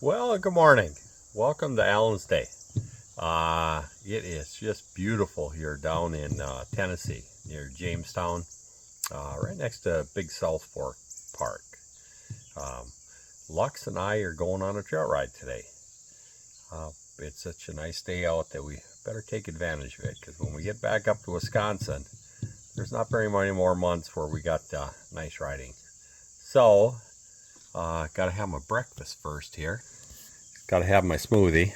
Well, good morning. Welcome to Allen's Day. It is just beautiful here down in Tennessee, near Jamestown, right next to Big South Fork Park. Lux and I are going on a trail ride today. It's such a nice day out that we better take advantage of it, because when we get back up to Wisconsin, there's not very many more months where we got nice riding. So, gotta have my breakfast first here. Gotta have my smoothie.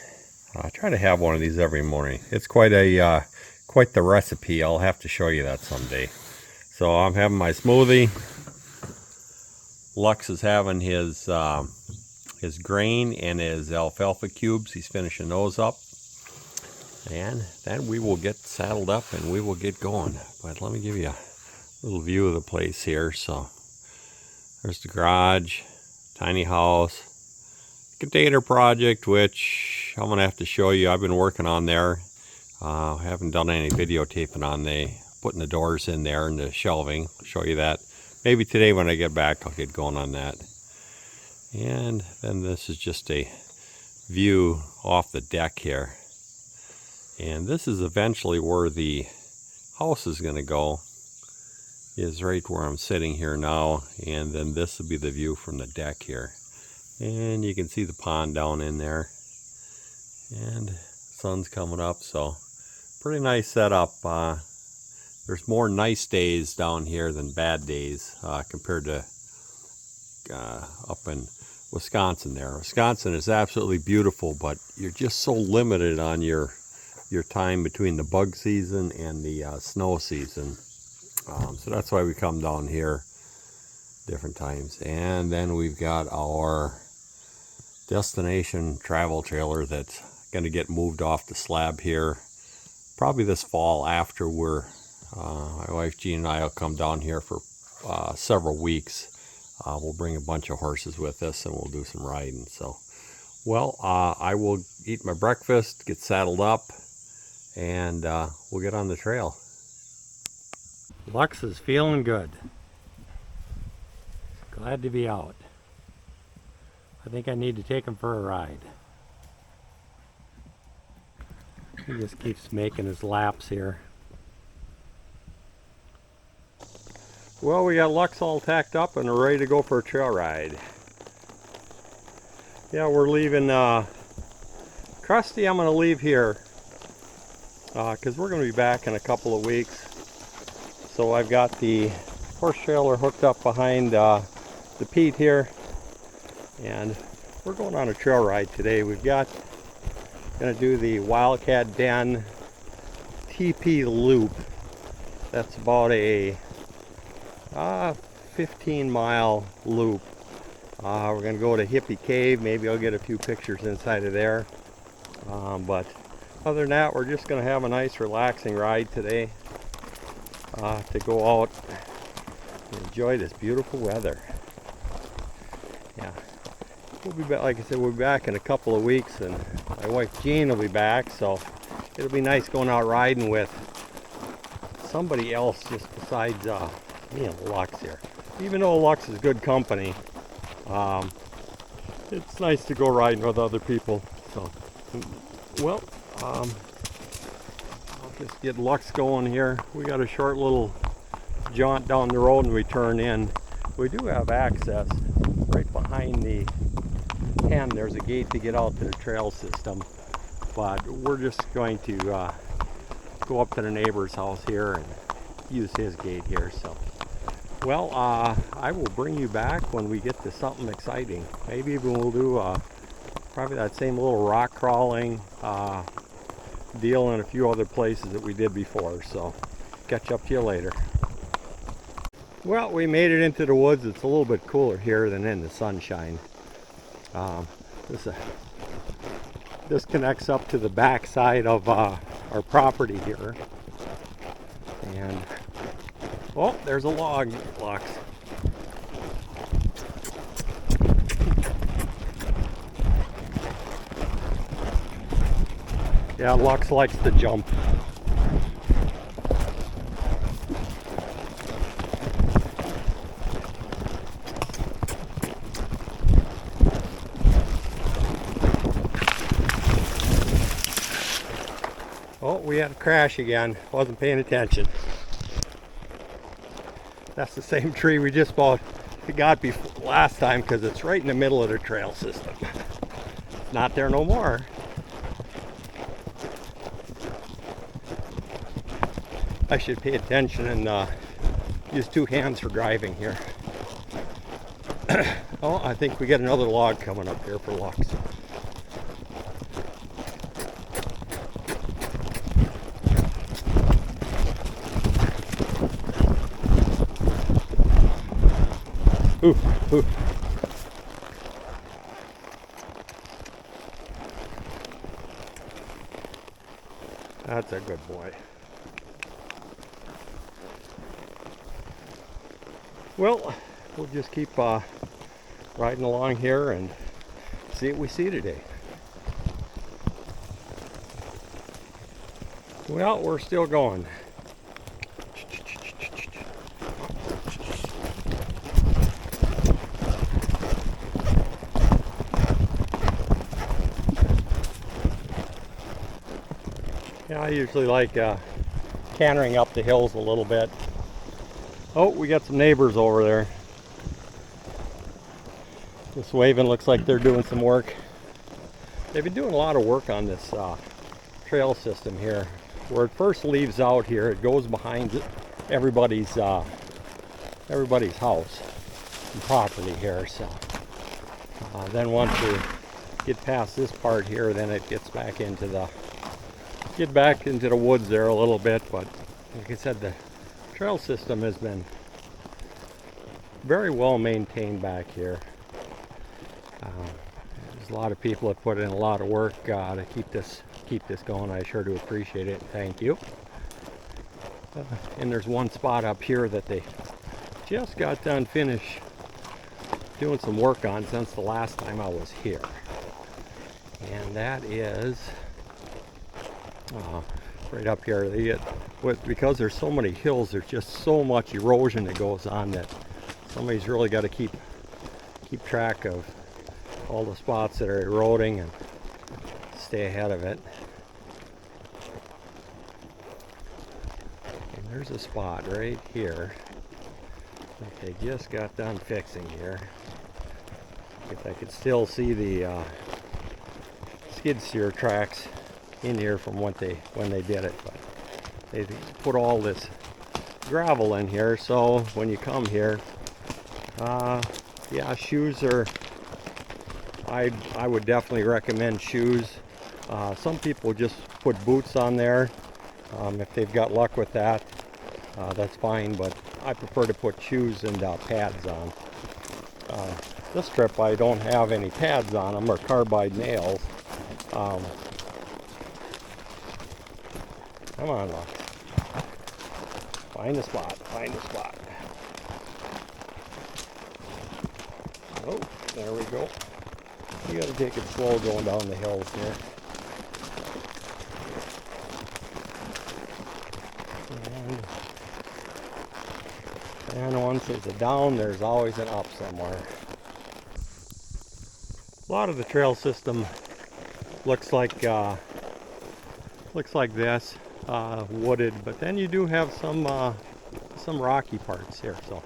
I try to have one of these every morning. It's quite the recipe. I'll have to show you that someday. So I'm having my smoothie. Lux is having his grain and his alfalfa cubes. He's finishing those up, and then we will get saddled up and we will get going. But let me give you a little view of the place here. So there's the garage, tiny house, container project, which I'm gonna have to show you. I've been working on there. I haven't done any videotaping on putting the doors in there and the shelving. I'll show you that maybe today when I get back. I'll get going on that. And then this is just a view off the deck here, and this is eventually where the house is going to go, is right where I'm sitting here now. And then this will be the view from the deck here, and you can see the pond down in there, and sun's coming up. So pretty nice setup. There's more nice days down here than bad days compared to up in Wisconsin there. Wisconsin is absolutely beautiful, but you're just so limited on your time between the bug season and the snow season. So that's why we come down here different times. And then we've got our destination travel trailer that's going to get moved off the slab here probably this fall, after my wife Jean and I will come down here for several weeks. We'll bring a bunch of horses with us and we'll do some riding. So, well, I will eat my breakfast, get saddled up, and we'll get on the trail. Lux is feeling good. Glad to be out. I think I need to take him for a ride. He just keeps making his laps here. Well, we got Lux all tacked up and we're ready to go for a trail ride. Yeah, we're leaving Krusty. I'm going to leave here because we're going to be back in a couple of weeks. So I've got the horse trailer hooked up behind the Pete here, and we're going on a trail ride today. We've got going to do the Wildcat Den TP loop. That's about a 15-mile loop. We're going to go to Hippie Cave. Maybe I'll get a few pictures inside of there. But other than that, we're just going to have a nice relaxing ride today to go out and enjoy this beautiful weather. Yeah, we'll be back. Like I said, we'll be back in a couple of weeks, and my wife Jean will be back, so it'll be nice going out riding with somebody else just besides me and Lux here. Even though Lux is good company, it's nice to go riding with other people. So, well, I'll just get Lux going here. We got a short little jaunt down the road and we turn in. We do have access right behind the pen. There's a gate to get out to the trail system, but we're just going to go up to the neighbor's house here and use his gate here. So, well, I will bring you back when we get to something exciting. Maybe even we'll do probably that same little rock crawling deal in a few other places that we did before. So, catch up to you later. Well, we made it into the woods. It's a little bit cooler here than in the sunshine. This connects up to the back side of our property here. And, oh, there's a log, Lux. Yeah, Lux likes to jump. Oh, we had a crash again. Wasn't paying attention. That's the same tree we just got before last time, because it's right in the middle of the trail system. It's not there no more. I should pay attention and use two hands for driving here. Oh, I think we got another log coming up here for Lux. Ooh, ooh. That's a good boy. Well, we'll just keep riding along here and see what we see today. Well, we're still going. Yeah, I usually like cantering up the hills a little bit. Oh, we got some neighbors over there. Just waving, looks like they're doing some work. They've been doing a lot of work on this trail system here. Where it first leaves out here, it goes behind everybody's house and property here. So then once you get past this part here, then it gets back into the woods there a little bit. But like I said, the trail system has been very well maintained back here. There's a lot of people that put in a lot of work to keep this going. I sure do appreciate it. Thank you. And there's one spot up here that they just got done doing some work on since the last time I was here, and that is right up here. Because there's so many hills, there's just so much erosion that goes on that somebody's really got to keep track of all the spots that are eroding and stay ahead of it. And there's a spot right here that they just got done fixing here. If I could still see the skid steer tracks in here from when they did it, but they put all this gravel in here, so when you come here, yeah, shoes are, I would definitely recommend shoes. Some people just put boots on there. If they've got luck with that, that's fine, but I prefer to put shoes and pads on. This trip I don't have any pads on them, or carbide nails. Come on, Lux. Find a spot, find a spot. Oh, there we go. You gotta take it slow going down the hills here. And once there's a down, there's always an up somewhere. A lot of the trail system looks like this, wooded, but then you do have some rocky parts here. So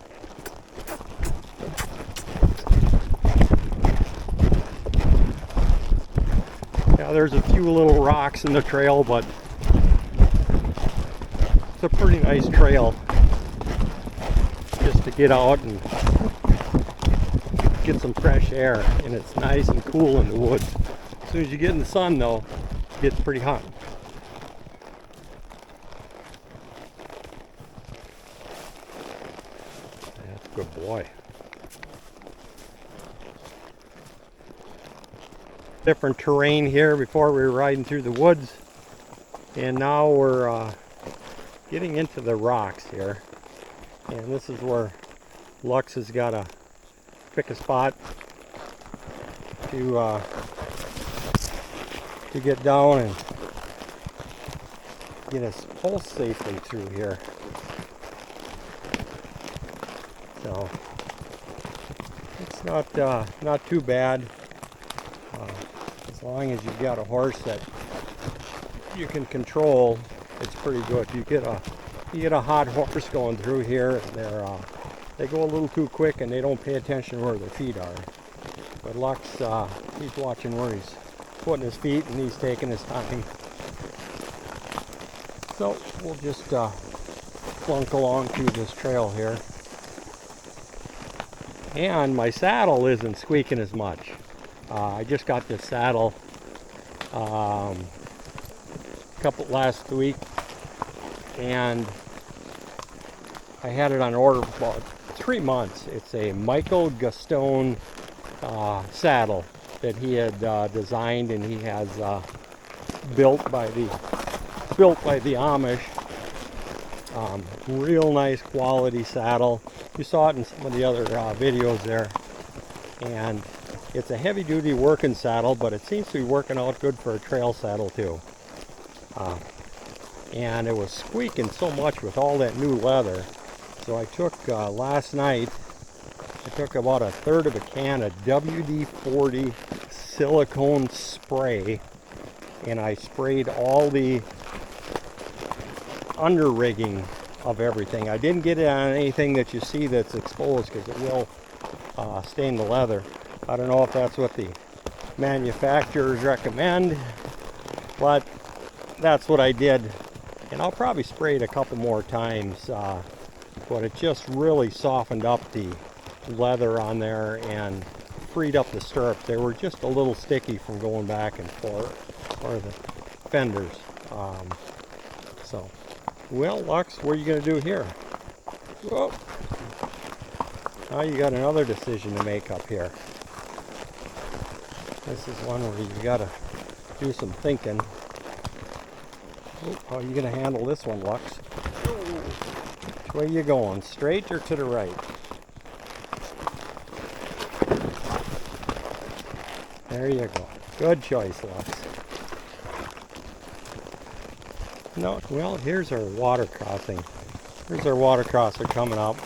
yeah, there's a few little rocks in the trail, but it's a pretty nice trail just to get out and get some fresh air, and it's nice and cool in the woods. As soon as you get in the sun, though, it gets pretty hot. That's a good boy. Different terrain here. Before we were riding through the woods, and now we're getting into the rocks here. And this is where Lux has got to pick a spot to get down and get us pulse safely through here. So it's not too bad, as long as you've got a horse that you can control, it's pretty good. You get a hot horse going through here, and they go a little too quick and they don't pay attention where their feet are. But Lux, he's watching where he's putting his feet, and he's taking his time. So we'll just plunk along through this trail here. And my saddle isn't squeaking as much. I just got this saddle last week, and I had it on order for about 3 months. It's a Michael Gastone saddle that he had designed, and he has built by the Amish. Real nice quality saddle. You saw it in some of the other videos there, and it's a heavy-duty working saddle, but it seems to be working out good for a trail saddle too. And it was squeaking so much with all that new leather, so I took last night, I took about 1/3 of a can of WD-40 silicone spray, and I sprayed all the under rigging of everything. I didn't get it on anything that you see that's exposed, because it will stain the leather. I don't know if that's what the manufacturers recommend, but that's what I did. And I'll probably spray it a couple more times, but it just really softened up the leather on there and freed up the stirrups. They were just a little sticky from going back and forth, or the fenders. So, well, Lux, what are you going to do here? Whoa. Now you got another decision to make up here. This is one where you got to do some thinking. How are you going to handle this one, Lux? Which way are you going? Straight or to the right? There you go. Good choice, Lux. No, well, here's our water crossing. Here's our water crosser coming up.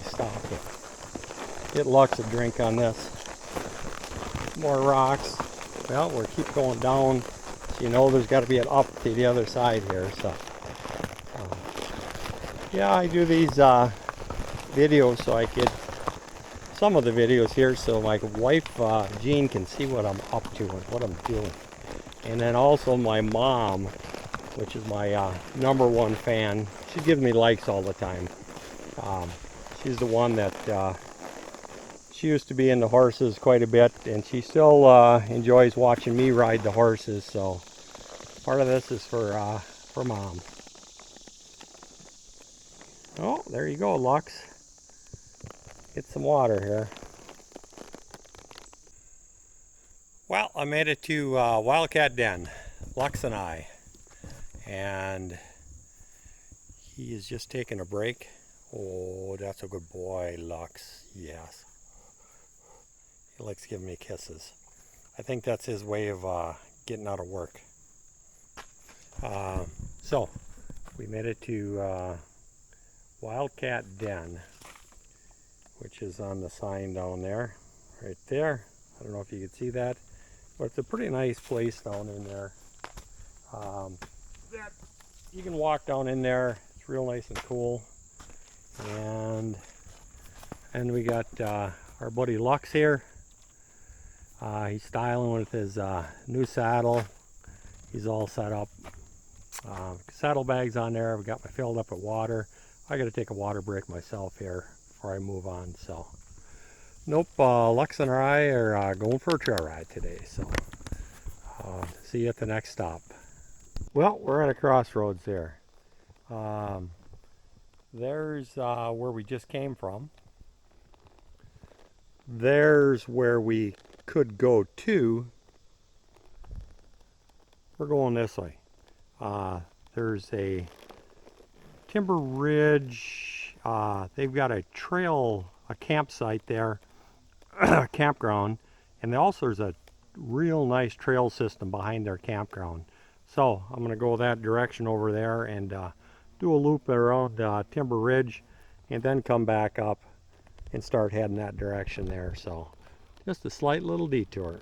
Stop it. Get Lux a drink on this. More rocks. Well, we'll keep going down. You know there's got to be an up to the other side here. So, yeah, I do these videos so I could, some of the videos here, so my wife Jean can see what I'm up to and what I'm doing. And then also my mom, which is my #1 fan. She gives me likes all the time. She's the one that she used to be into horses quite a bit, and she still enjoys watching me ride the horses. So part of this is for Mom. Oh, there you go, Lux. Get some water here. Well, I made it to Wildcat Den, Lux and I, and he is just taking a break. Oh, that's a good boy, Lux. Yes. He likes giving me kisses. I think that's his way of getting out of work. So, we made it to Wildcat Den, which is on the sign down there, right there. I don't know if you can see that, but it's a pretty nice place down in there. You can walk down in there. It's real nice and cool. And we got our buddy Lux here. He's styling with his new saddle. He's all set up. Saddlebags on there. We got my filled up with water. I got to take a water break myself here before I move on. So, nope. Lux and I are going for a trail ride today. So, see you at the next stop. Well, we're at a crossroads here. There's where we just came from. There's where we could go to. We're going this way. There's a Timber Ridge. They've got a trail, a campsite there, a campground, and also there's a real nice trail system behind their campground. So I'm going to go that direction over there and do a loop around Timber Ridge, and then come back up and start heading that direction there. So just a slight little detour.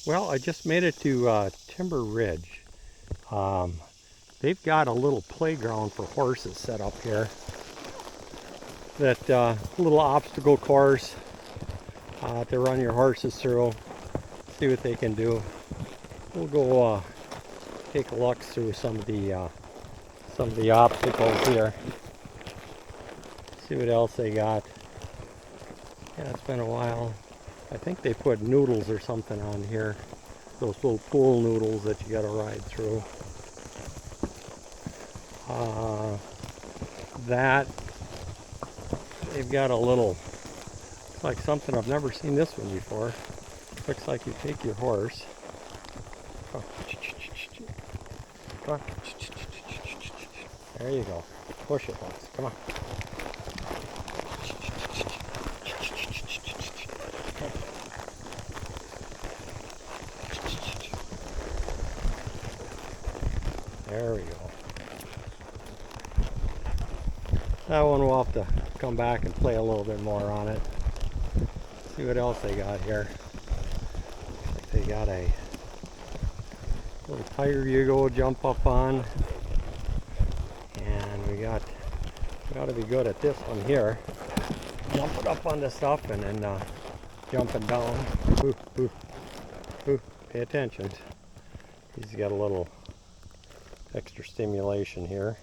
Well, I just made it to Timber Ridge. They've got a little playground for horses set up here. That little obstacle course to run your horses through, see what they can do. We'll go take a look through some of the obstacles here. See what else they got. Yeah, it's been a while. I think they put noodles or something on here. Those little pool noodles that you gotta ride through. That they've got a little, looks like something, I've never seen this one before. Looks like you take your horse. There you go. Push it, Lex. Come on. There we go. That one we'll have to come back and play a little bit more on it. See what else they got here. They got a little tire you go jump up on. And we got to be good at this one here. Jumping up on the stuff and then jumping down. Ooh, ooh, ooh, pay attention. He's got a little extra stimulation here.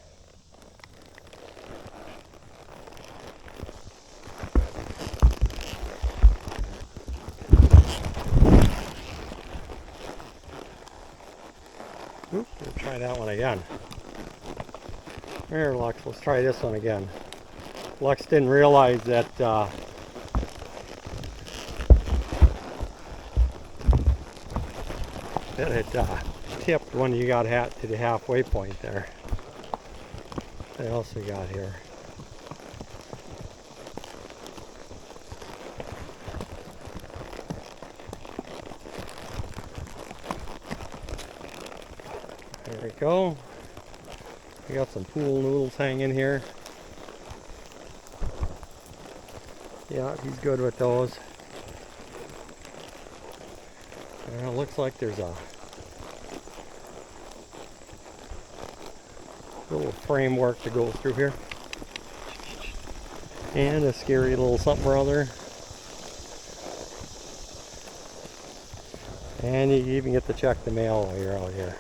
Oops, we'll try that one again. Here, Lux, let's try this one again. Lux didn't realize that it tipped when you got to the halfway point there. What else we got here? There we go. We got some pool noodles hanging here. Yeah, he's good with those. And it looks like there's a little framework to go through here. And a scary little something or other. And you even get to check the mail while you're out here.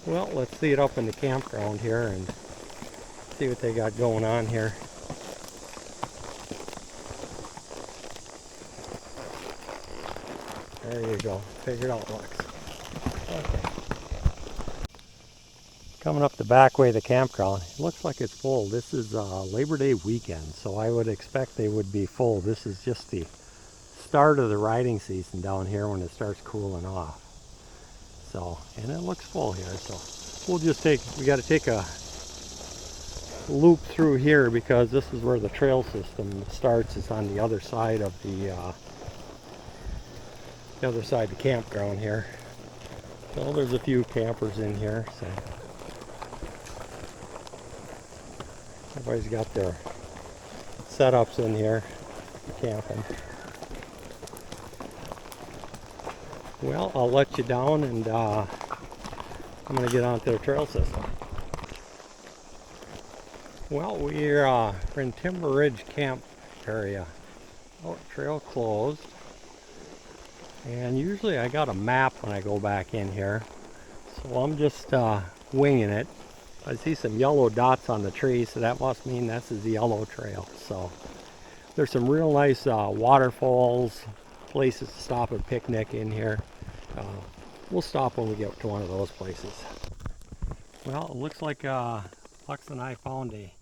Well, let's see it up in the campground here and see what they got going on here. There you go. Figured out, Lex. Okay. Coming up the back way of the campground. It looks like it's full. This is Labor Day weekend, so I would expect they would be full. This is just the start of the riding season down here when it starts cooling off. So, and it looks full here, so we'll just we got to take a loop through here because this is where the trail system starts. It's on the other side of the campground here. So there's a few campers in here, so everybody's got their setups in here for camping. Well, I'll let you down and I'm going to get onto the trail system. Well, we're in Timber Ridge Camp area. Oh, trail closed. And usually I got a map when I go back in here. So I'm just winging it. I see some yellow dots on the tree, so that must mean this is the yellow trail. So there's some real nice waterfalls, places to stop and picnic in here. We'll stop when we get to one of those places. Well, it looks like Lex and I found a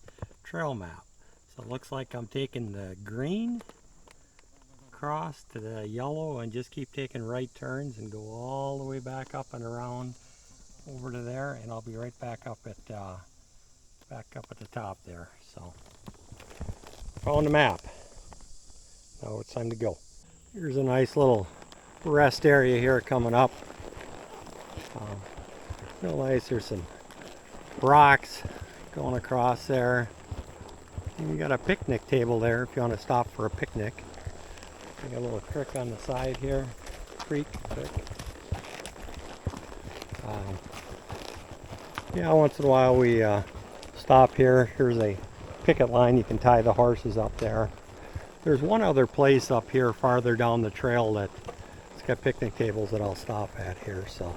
trail map. So it looks like I'm taking the green across to the yellow and just keep taking right turns and go all the way back up and around over to there, and I'll be right back up at the top there. So found the map. Now it's time to go. Here's a nice little rest area here coming up. Real nice. There's some rocks going across there. And you got a picnic table there if you want to stop for a picnic. Got a little creek on the side here. creek. But, yeah, once in a while we stop here. Here's a picket line. You can tie the horses up there. There's one other place up here farther down the trail that it's got picnic tables that I'll stop at here. So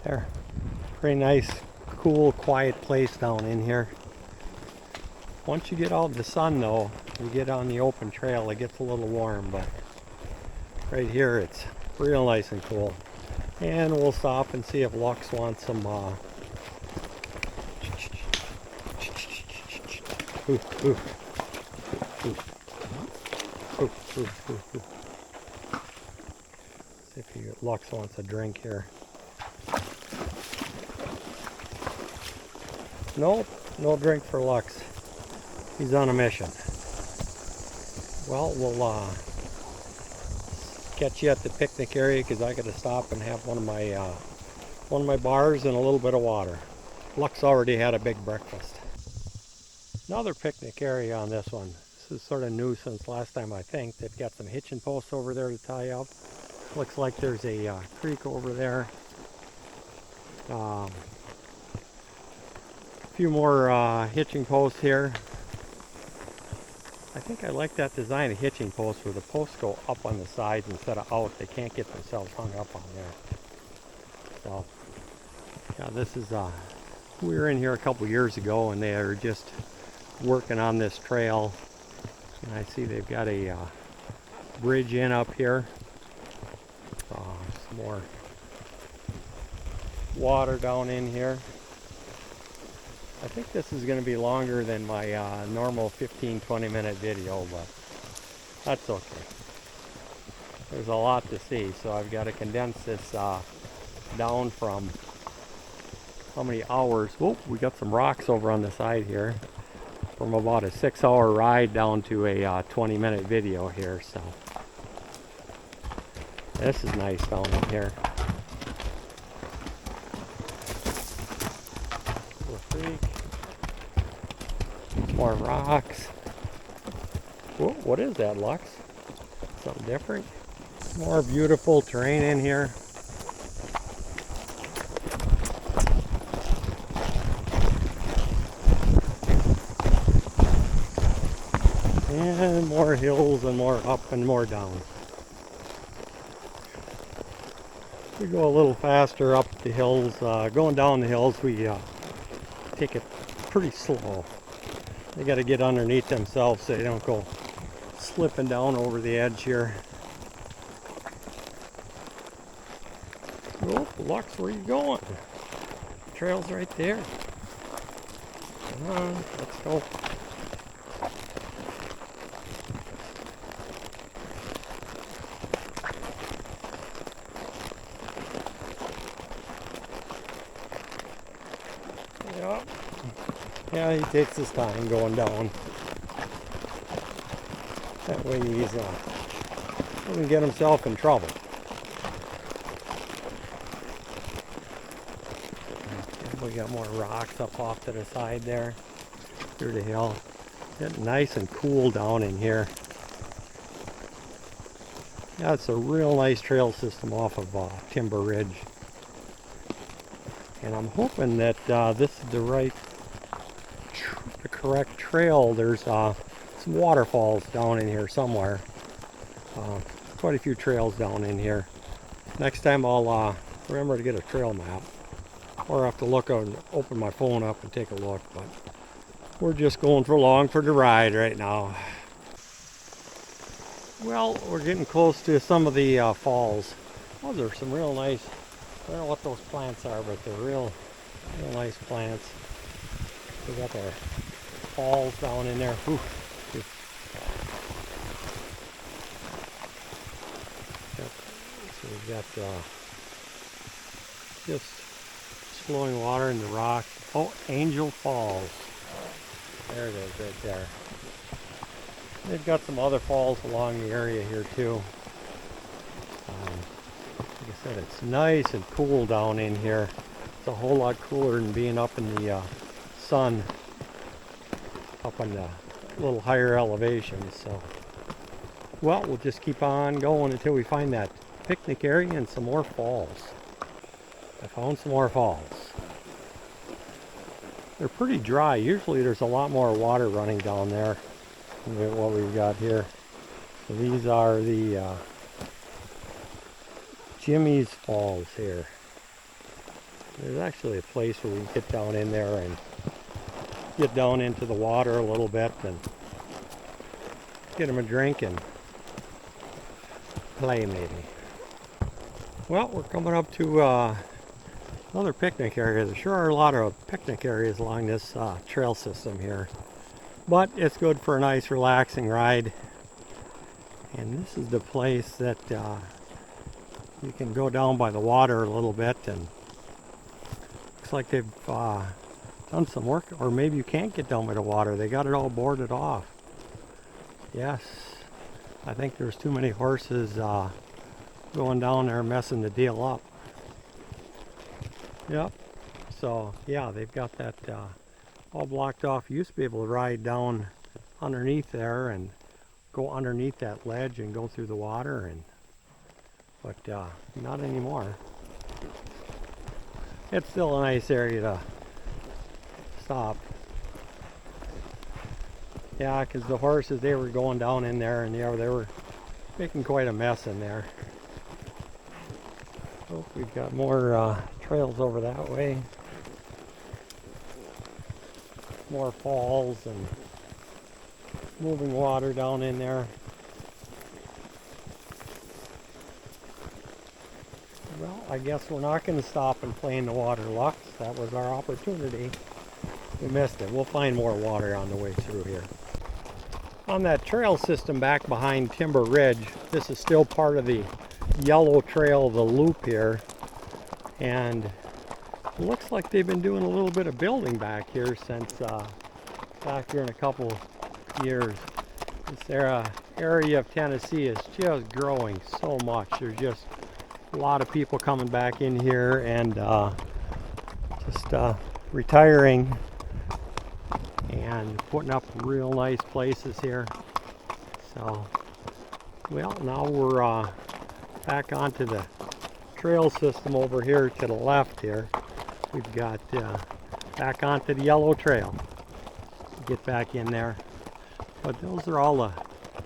there, pretty nice, cool, quiet place down in here. Once you get out in the sun though, you get on the open trail, it gets a little warm, but right here it's real nice and cool. And we'll stop and see if Lux wants some see if Lux wants a drink here. Nope, no drink for Lux. He's on a mission. Well, we'll catch you at the picnic area because I got to stop and have one of my bars and a little bit of water. Lux already had a big breakfast. Another picnic area on this one. This is sort of new since last time, I think. They've got some hitching posts over there to tie up. Looks like there's a creek over there. A few more hitching posts here. I think I like that design of hitching posts where the posts go up on the sides instead of out. They can't get themselves hung up on there. So, yeah, this is, we were in here a couple years ago and they are just working on this trail. And I see they've got a bridge in up here. Some more water down in here. I think this is going to be longer than my normal 15-20 minute video, but that's okay. There's a lot to see, so I've got to condense this down from how many hours. Whoop, we got some rocks over on the side here. From about a 6-hour ride down to a 20-minute video here, so this is nice down in here. Creek. More rocks. Whoa, what is that, Lux? Something different? More beautiful terrain in here. And more hills and more up and more down. We go a little faster up the hills. Going down the hills, we take it pretty slow. They got to get underneath themselves so they don't go slipping down over the edge here. Oh, Lux, where you going? The trail's right there. Come on, let's go. Yeah, he takes his time going down. That way he's doesn't get himself in trouble. We got more rocks up off to the side there. Through the hill. Getting nice and cool down in here. Yeah, it's a real nice trail system off of Timber Ridge. And I'm hoping that this is the correct trail. There's some waterfalls down in here somewhere. Quite a few trails down in here. Next time I'll remember to get a trail map, or I have to look and open my phone up and take a look. But we're just going along for the ride right now. Well, we're getting close to some of the falls. Oh, there's some real nice. I don't know what those plants are, but they're real nice plants. We got their falls down in there. Whew. Yep. So we've got just flowing water in the rock. Oh, Angel Falls. There it is, right there. They've got some other falls along the area here too. Like I said, it's nice and cool down in here. It's a whole lot cooler than being up in the sun, up on the little higher elevations. So Well, we'll just keep on going until we find that picnic area and some more falls. I found some more falls. They're pretty dry. Usually there's a lot more water running down there than what we've got here. So these are the Jimmy's Falls here. There's actually a place where we can get down in there and get down into the water a little bit and get them a drink and play maybe. Well, we're coming up to another picnic area. There sure are a lot of picnic areas along this trail system here. But it's good for a nice relaxing ride. And this is the place that you can go down by the water a little bit, and looks like they've done some work, or maybe you can't get down by the water. They got it all boarded off. Yes, I think there's too many horses going down there messing the deal up. Yep, so yeah, they've got that all blocked off. You used to be able to ride down underneath there and go underneath that ledge and go through the water, but not anymore. It's still a nice area to stop. Yeah, because the horses, they were going down in there, and yeah, they were making quite a mess in there. Oh, we've got more trails over that way. More falls and moving water down in there. Well, I guess we're not going to stop and play in the water, Lux. That was our opportunity. We missed it. We'll find more water on the way through here. On that trail system back behind Timber Ridge, this is still part of the yellow trail, the loop here. And it looks like they've been doing a little bit of building back here since back here in a couple years. This area of Tennessee is just growing so much. There's just a lot of people coming back in here and just retiring and putting up real nice places here. So, well, now we're back onto the trail system over here to the left here. We've got back onto the yellow trail. Get back in there. But those are all the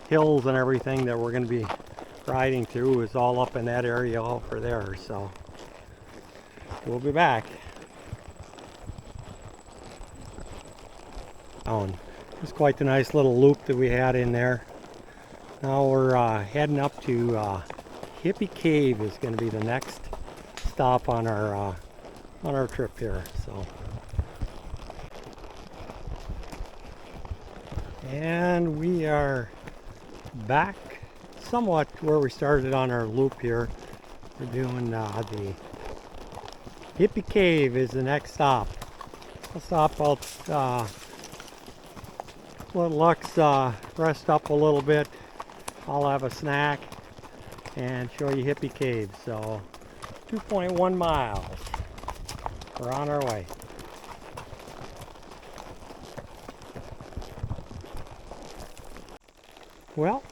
hills and everything that we're going to be riding through is all up in that area over there. So we'll be back. It's quite the nice little loop that we had in there. Now we're heading up to Hippie Cave is going to be the next stop on our trip here. So, and we are back somewhat where we started on our loop here. We're doing the Hippie Cave is the next stop. I'll stop out, let Lux rest up a little bit. I'll have a snack and show you Hippie Cave. So 2.1 miles. We're on our way. Well,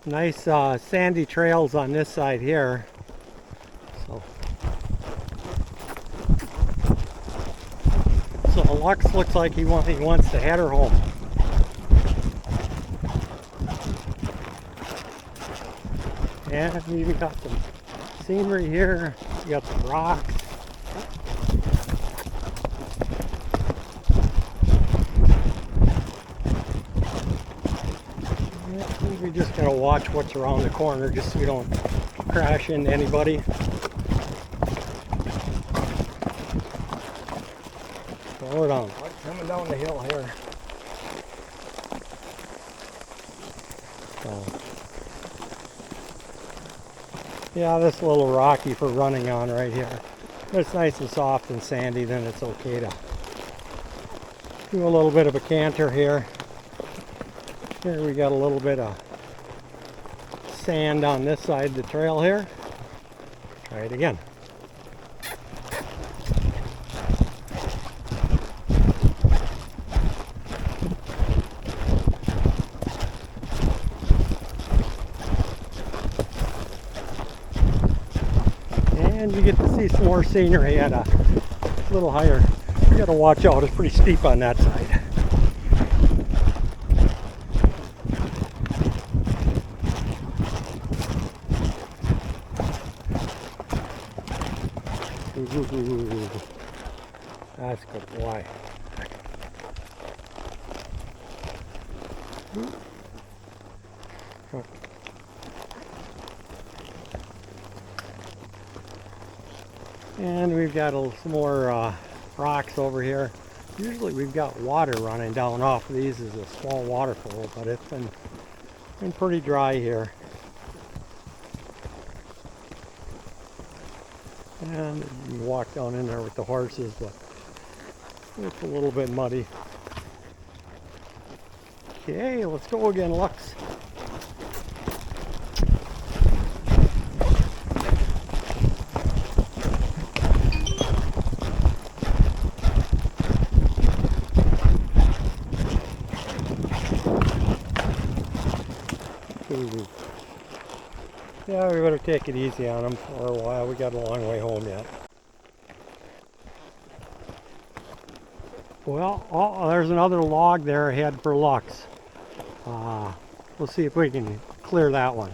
nice sandy trails on this side here. So Lux looks like he wants to head her home. And we even got some scenery here. We got some rocks. We just gotta watch what's around the corner just so we don't crash into anybody. Hold on, coming down the hill here. So, yeah, this is a little rocky for running on right here. But it's nice and soft and sandy, then it's okay to do a little bit of a canter here. Here we got a little bit of sand on this side of the trail here. Try it again. And you get to see some more scenery at a little higher. You got to watch out, it's pretty steep on that side. Ooh, that's a good boy. And we've got some more rocks over here. Usually we've got water running down off of these as a small waterfall, but it's been pretty dry here. And you can walk down in there with the horses, but it's a little bit muddy. Okay, let's go again, Lux. Ooh. Yeah, we better take it easy on them for a while. We got a long way home yet. Well, oh, there's another log there ahead for Lux. We'll see if we can clear that one.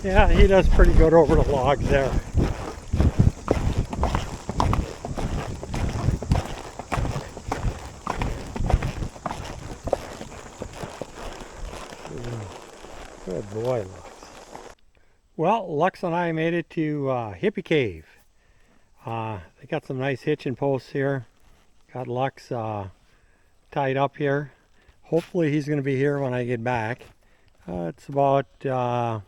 Yeah, he does pretty good over the logs there. Good boy, Lux. Well, Lux and I made it to Hippie Cave. They got some nice hitching posts here. Got Lux tied up here. Hopefully he's going to be here when I get back. It's about a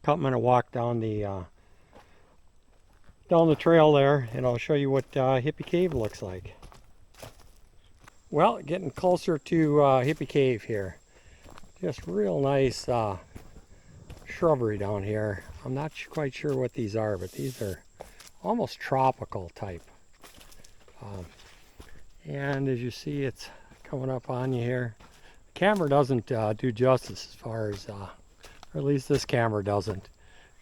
couple minute walk down the trail there, and I'll show you what Hippie Cave looks like. Well, getting closer to Hippie Cave here. Just real nice shrubbery down here. I'm not quite sure what these are, but these are almost tropical type. And as you see, it's coming up on you here. The camera doesn't do justice as far as, or at least this camera doesn't,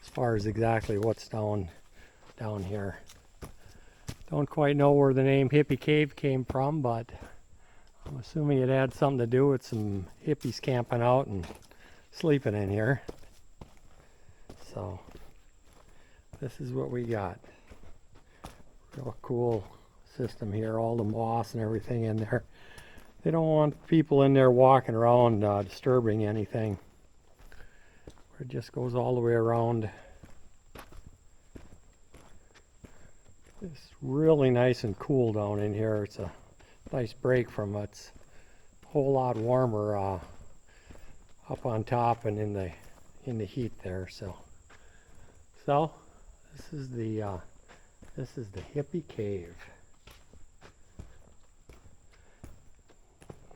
as far as exactly what's down here. Don't quite know where the name Hippie Cave came from, but I'm assuming it had something to do with some hippies camping out and sleeping in here. So this is what we got. Real cool system here, all the moss and everything in there. They don't want people in there walking around disturbing anything. It just goes all the way around. It's really nice and cool down in here. It's a nice break from it's a whole lot warmer up on top and in the heat there. So this is the Hippie Cave,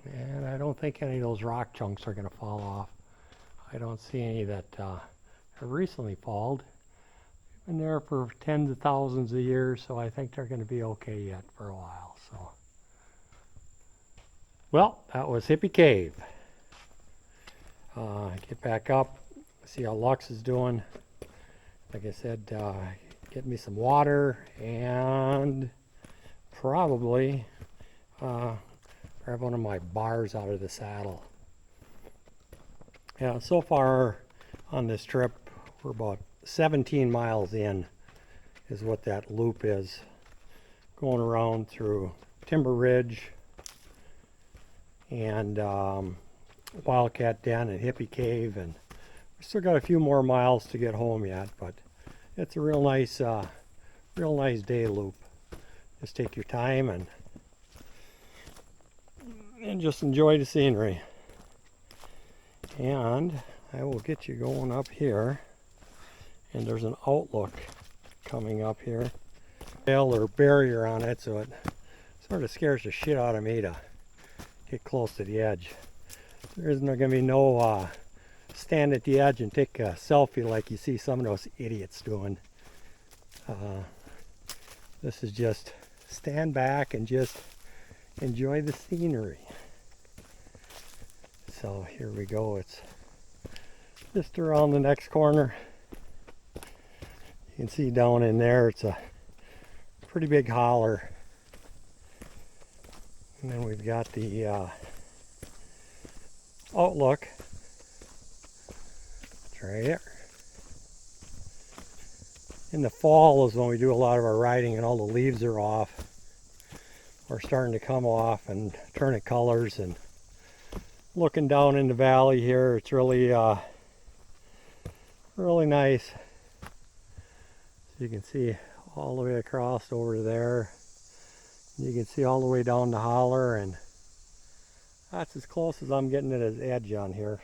and I don't think any of those rock chunks are going to fall off. I don't see any that have recently fallen. Been there for tens of thousands of years, so I think they're going to be okay yet for a while. So, well, that was Hippie Cave. Get back up, see how Lux is doing. Like I said, get me some water and probably grab one of my bars out of the saddle. Yeah, so far on this trip, we're about 17 miles in is what that loop is, going around through Timber Ridge and Wildcat Den and Hippie Cave, and we still got a few more miles to get home yet, but it's a real nice day loop. Just take your time and just enjoy the scenery. And I will get you going up here. And there's an outlook coming up here. Veil or barrier on it, so it sort of scares the shit out of me to get close to the edge. There's going to be no stand at the edge and take a selfie like you see some of those idiots doing. This is just stand back and just enjoy the scenery. So here we go. It's just around the next corner. You can see down in there, it's a pretty big holler. And then we've got the outlook. It's right here. In the fall is when we do a lot of our riding and all the leaves are off. We're starting to come off and turning colors, and looking down in the valley here, it's really really nice. So you can see all the way across over there. You can see all the way down the holler, and that's as close as I'm getting to this edge on here.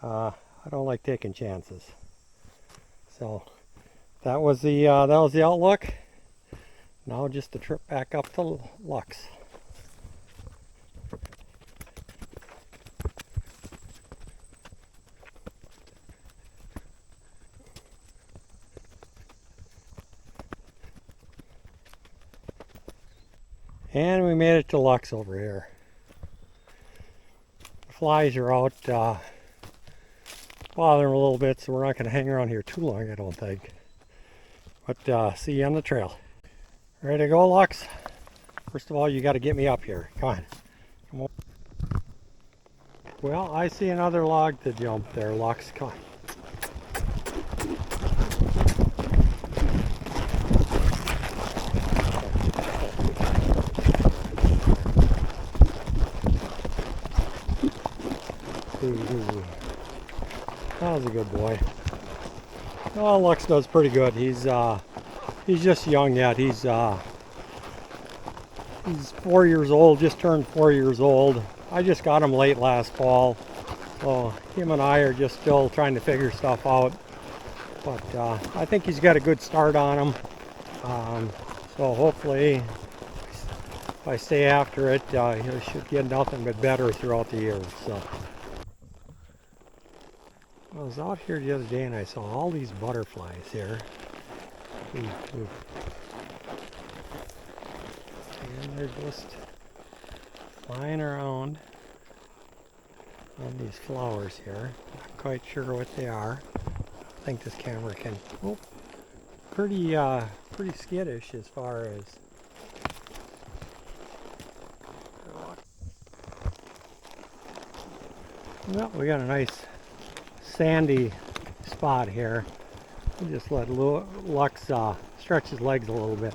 I don't like taking chances. So that was the outlook. Now just a trip back up to Lux. And we made it to Lux over here. The flies are out bothering a little bit, so we're not going to hang around here too long, I don't think. But see you on the trail. Ready to go, Lux? First of all, you got to get me up here. Come on. Come on. Well, I see another log to jump there, Lux. Come on. Ooh. That was a good boy. Oh, Lux does pretty good. He's just young yet. He's 4 years old, just turned 4 years old. I just got him late last fall, so him and I are just still trying to figure stuff out. But I think he's got a good start on him. So hopefully, if I stay after it, he should get nothing but better throughout the year. So I was out here the other day and I saw all these butterflies here. And they're just flying around on these flowers here. Not quite sure what they are. I think this camera can. Oh, pretty skittish as far as. Well, we got a nice sandy spot here. We'll just let Lux stretch his legs a little bit.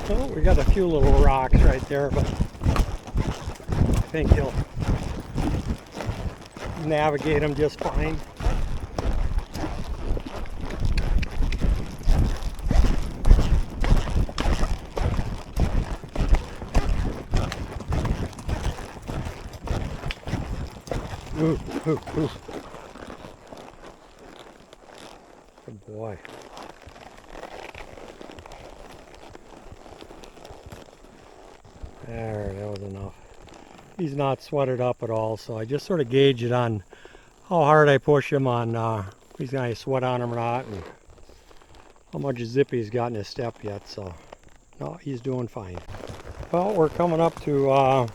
Oh, we got a few little rocks right there, but I think he'll navigate them just fine. Ooh, ooh, ooh. Good boy. There, that was enough. He's not sweated up at all, so I just sort of gauge it on how hard I push him on he's going to sweat on him or not, and how much zip he's got in his step yet. So, no, he's doing fine. Well, we're coming up to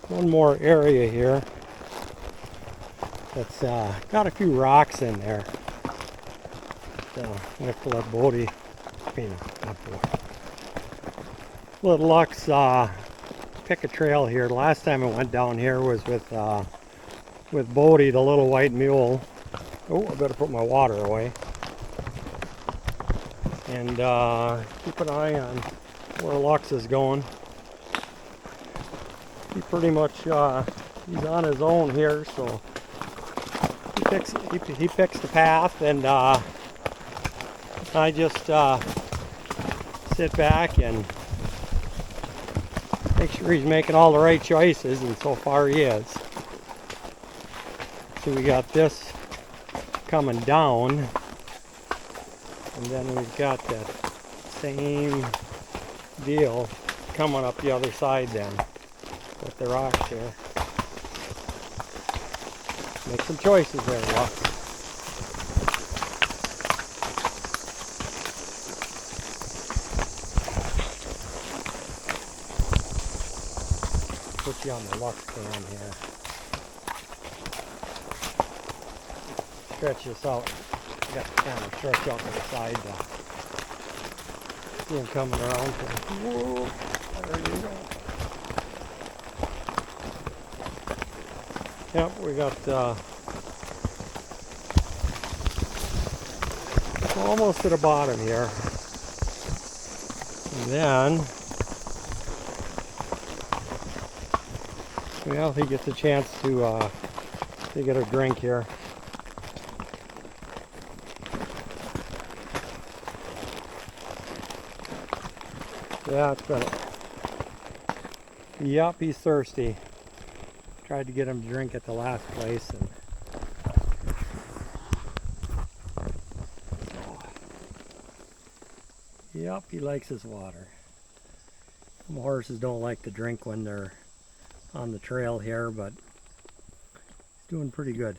one more area here that's got a few rocks in there. So I have to let Bodie, let Lux pick a trail here. The last time I went down here was with Bodie, the little white mule. Oh, I better put my water away. And keep an eye on where Lux is going. He pretty much he's on his own here, so he picks the path, and I just sit back and make sure he's making all the right choices, and so far he is. So we got this coming down, and then we've got that same deal coming up the other side then with the rocks here. Make some choices there, Lux. put you on the Lux cam here. Stretch this out. I got the camera stretch out to the side. See him coming around. Whoa, there you go. Yep, we got almost to the bottom here. And then, well, he gets a chance to get a drink here. Yeah, it's been. Yep, he's thirsty. Tried to get him to drink at the last place, and yep, he likes his water. Some horses don't like to drink when they're on the trail here, but he's doing pretty good.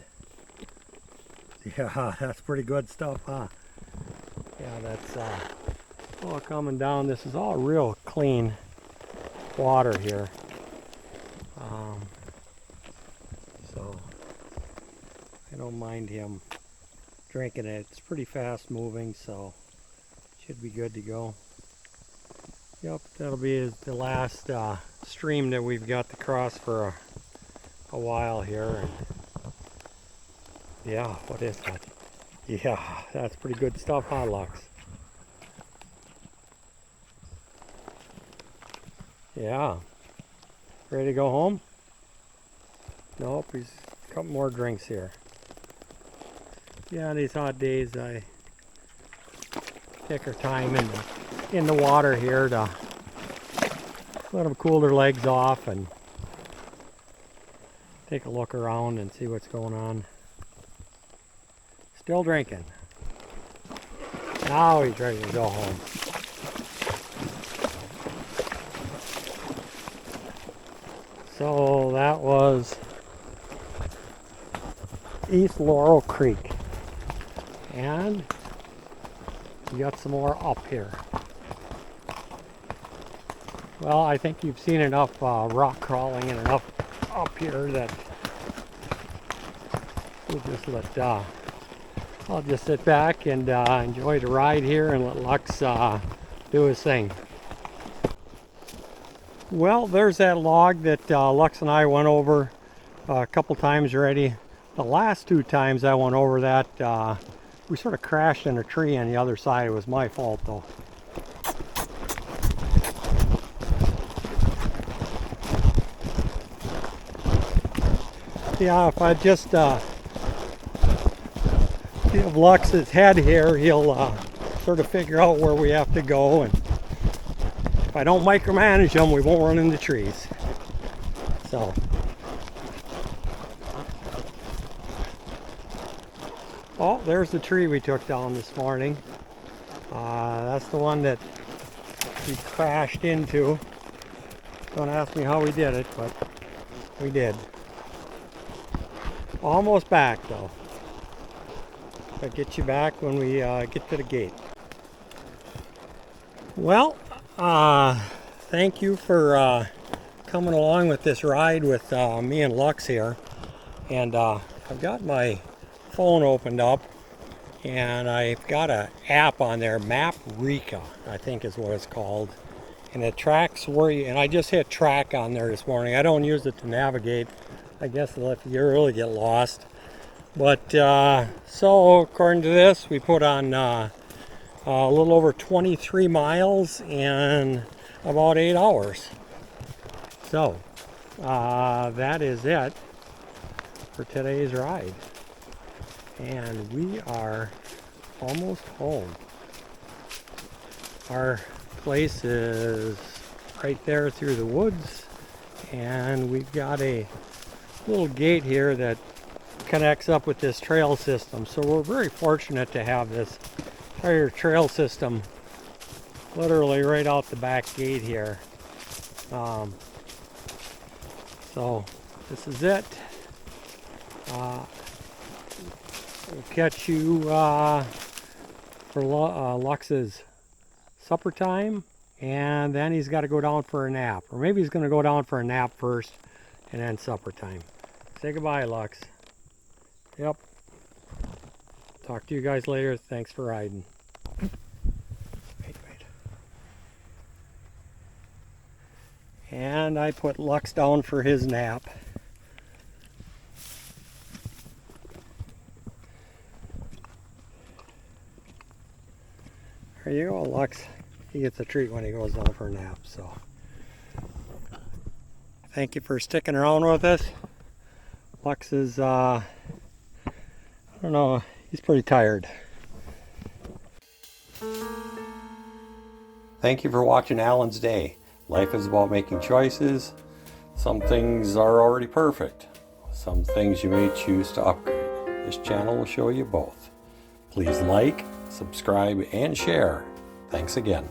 Yeah, that's pretty good stuff, huh? Yeah, that's all coming down. This is all real clean water here. So I don't mind him drinking it. It's pretty fast moving, so should be good to go. Yep, that'll be the last stream that we've got to cross for a while here. And yeah, what is that? Yeah, that's pretty good stuff, huh, Lux? Yeah. Ready to go home? Nope, he's a couple more drinks here. Yeah, these hot days I take our time in the water here to let them cool their legs off and take a look around and see what's going on. Still drinking. Now he's ready to go home. So that was East Laurel Creek, and we got some more up here. Well, I think you've seen enough rock crawling and enough up here that we'll just let I'll just sit back and enjoy the ride here and let Lux do his thing. Well, there's that log that Lux and I went over a couple times already. The last two times I went over that, we sort of crashed in a tree on the other side. It was my fault, though. Yeah, if I just give Lux's head here, he'll sort of figure out where we have to go, and if I don't micromanage him, we won't run into trees. So, oh, there's the tree we took down this morning. That's the one that we crashed into. Don't ask me how we did it, but we did. Almost back, though. I'll get you back when we get to the gate. Well, thank you for coming along with this ride with me and Lux here. And I've got my phone opened up, and I've got an app on there, Map Rika, I think is what it's called. And it tracks where you, and I just hit track on there this morning. I don't use it to navigate. I guess if you really get lost. But so according to this, we put on a little over 23 miles in about 8 hours. So that is it for today's ride. And we are almost home. Our place is right there through the woods, and we've got a little gate here that connects up with this trail system. So we're very fortunate to have this entire trail system literally right out the back gate here. So this is it. We'll catch you for Lux's supper time, and then he's got to go down for a nap, or maybe he's going to go down for a nap first and then supper time. Say goodbye, Lux. Yep. Talk to you guys later. Thanks for riding. Wait. And I put Lux down for his nap. There you go, Lux. He gets a treat when he goes down for a nap, so. Thank you for sticking around with us. Lux is, I don't know, he's pretty tired. Thank you for watching Alan's Day. Life is about making choices. Some things are already perfect. Some things you may choose to upgrade. This channel will show you both. Please like, subscribe, and share. Thanks again.